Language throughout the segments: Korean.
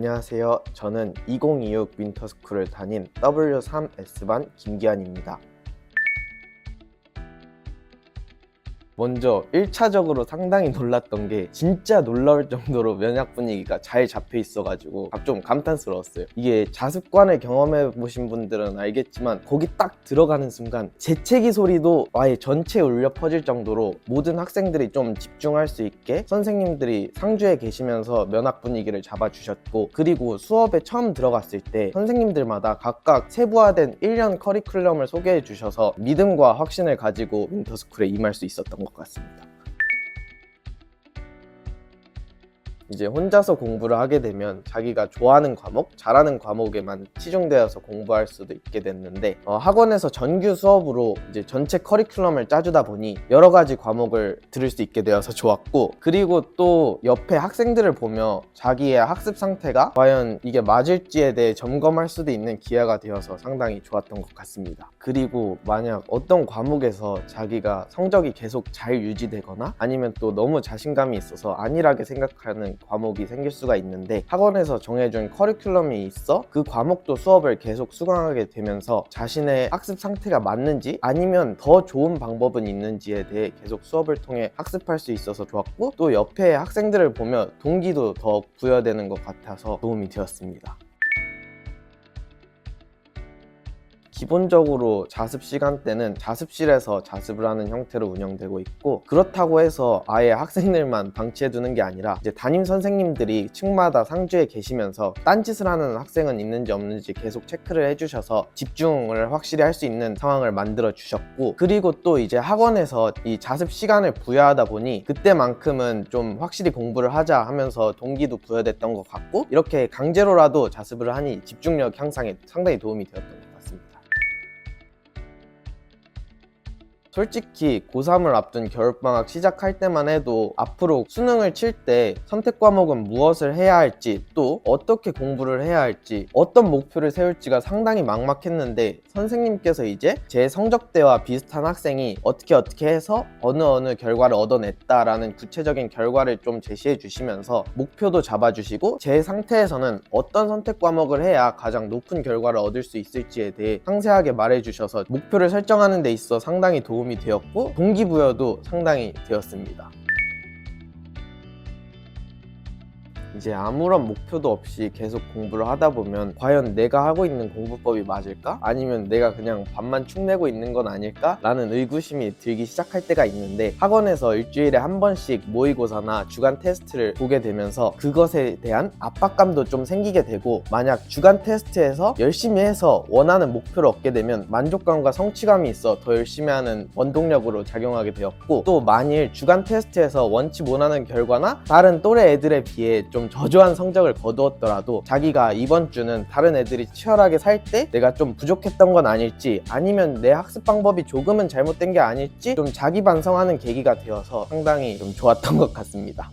안녕하세요. 저는 2026 윈터스쿨을 다닌 W3S반 김기환입니다. 먼저 1차적으로 상당히 놀랐던 게 진짜 놀라울 정도로 면약 분위기가 잘 잡혀 있어가지고 좀 감탄스러웠어요. 이게 자습관을 경험해 보신 분들은 알겠지만 거기 딱 들어가는 순간 재채기 소리도 아예 전체에 울려 퍼질 정도로 모든 학생들이 좀 집중할 수 있게 선생님들이 상주에 계시면서 면학 분위기를 잡아주셨고, 그리고 수업에 처음 들어갔을 때 선생님들마다 각각 세부화된 1년 커리큘럼을 소개해 주셔서 믿음과 확신을 가지고 윈터스쿨에 임할 수 있었던 것 같습니다. 이제 혼자서 공부를 하게 되면 자기가 좋아하는 과목, 잘하는 과목에만 치중되어서 공부할 수도 있게 됐는데, 학원에서 정규 수업으로 이제 전체 커리큘럼을 짜주다 보니 여러 가지 과목을 들을 수 있게 되어서 좋았고, 그리고 또 옆에 학생들을 보며 자기의 학습 상태가 과연 이게 맞을지에 대해 점검할 수도 있는 기회가 되어서 상당히 좋았던 것 같습니다. 그리고 만약 어떤 과목에서 자기가 성적이 계속 잘 유지되거나 아니면 또 너무 자신감이 있어서 안일하게 생각하는 과목이 생길 수가 있는데, 학원에서 정해준 커리큘럼이 있어 그 과목도 수업을 계속 수강하게 되면서 자신의 학습 상태가 맞는지 아니면 더 좋은 방법은 있는지에 대해 계속 수업을 통해 학습할 수 있어서 좋았고, 또 옆에 학생들을 보며 동기도 더 부여되는 것 같아서 도움이 되었습니다. 기본적으로 자습 시간대는 자습실에서 자습을 하는 형태로 운영되고 있고, 그렇다고 해서 아예 학생들만 방치해두는 게 아니라 이제 담임 선생님들이 층마다 상주에 계시면서 딴짓을 하는 학생은 있는지 없는지 계속 체크를 해주셔서 집중을 확실히 할 수 있는 상황을 만들어 주셨고, 그리고 또 이제 학원에서 이 자습 시간을 부여하다 보니 그때만큼은 좀 확실히 공부를 하자 하면서 동기도 부여됐던 것 같고, 이렇게 강제로라도 자습을 하니 집중력 향상에 상당히 도움이 되었던 것 같습니다. 솔직히 고3을 앞둔 겨울방학 시작할 때만 해도 앞으로 수능을 칠 때 선택 과목은 무엇을 해야 할지, 또 어떻게 공부를 해야 할지, 어떤 목표를 세울지가 상당히 막막했는데, 선생님께서 이제 제 성적대와 비슷한 학생이 어떻게 해서 어느 결과를 얻어냈다라는 구체적인 결과를 좀 제시해 주시면서 목표도 잡아주시고, 제 상태에서는 어떤 선택 과목을 해야 가장 높은 결과를 얻을 수 있을지에 대해 상세하게 말해 주셔서 목표를 설정하는 데 있어 상당히 도움이 되었고, 동기부여도 상당히 되었습니다. 이제 아무런 목표도 없이 계속 공부를 하다 보면 과연 내가 하고 있는 공부법이 맞을까? 아니면 내가 그냥 밥만 축내고 있는 건 아닐까? 라는 의구심이 들기 시작할 때가 있는데, 학원에서 일주일에 한 번씩 모의고사나 주간 테스트를 보게 되면서 그것에 대한 압박감도 좀 생기게 되고, 만약 주간 테스트에서 열심히 해서 원하는 목표를 얻게 되면 만족감과 성취감이 있어 더 열심히 하는 원동력으로 작용하게 되었고, 또 만일 주간 테스트에서 원치 못하는 결과나 다른 또래 애들에 비해 좀 저조한 성적을 거두었더라도 자기가 이번 주는 다른 애들이 치열하게 살 때 내가 좀 부족했던 건 아닐지, 아니면 내 학습 방법이 조금은 잘못된 게 아닐지 좀 자기 반성하는 계기가 되어서 상당히 좀 좋았던 것 같습니다.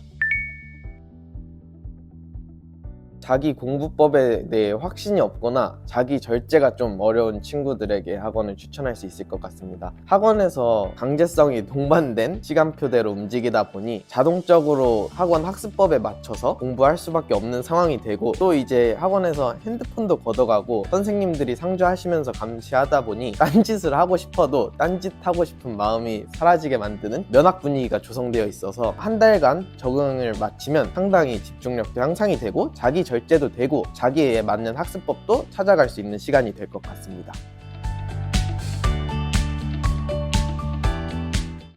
자기 공부법에 대해 확신이 없거나 자기 절제가 좀 어려운 친구들에게 학원을 추천할 수 있을 것 같습니다. 학원에서 강제성이 동반된 시간표대로 움직이다 보니 자동적으로 학원 학습법에 맞춰서 공부할 수밖에 없는 상황이 되고, 또 이제 학원에서 핸드폰도 걷어가고 선생님들이 상주하시면서 감시하다 보니 딴짓을 하고 싶어도 딴짓하고 싶은 마음이 사라지게 만드는 면학 분위기가 조성되어 있어서 한 달간 적응을 마치면 상당히 집중력도 향상이 되고 자기 절제도 되고 자기에 맞는 학습법도 찾아갈 수 있는 시간이 될 것 같습니다.